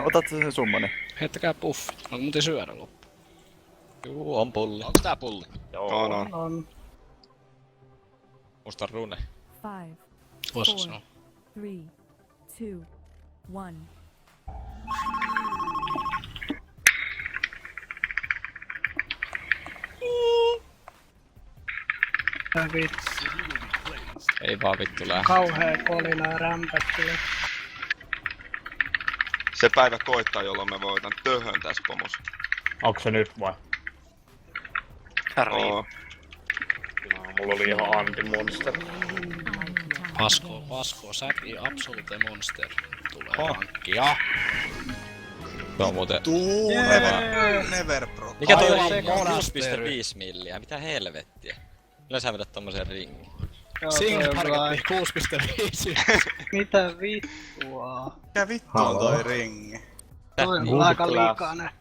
Otat sen summoni. Heittäkää puffi. Onko muuten syödä loppu? Juu, on pulli. Onks tää pulli? Joo. On. Musta on rune. 5, Voisiko se 4, on? 3, 2, 1. Tää vitsi. Ei vaan vittu lähde. Kauhea kolina ja rämpät tulee. Se päivä koittaa, jolloin mä voitan töhön tässä pomossa. Onks se nyt vai? Oo. No, mulla oli ihan anti-monster. Pasko, säki Absolute Monster. Tulee hankkia. Se on muuten... Never Pro. Mikä toi Aivan ringi on? monasteri. 6,5 milliä. Mitä helvettiä? Yleensä vedät tommosen ringin. Sing targetti 6,5. Mitä vittua? Mikä vittu on toi ringi? Toi on aika liikaa nää.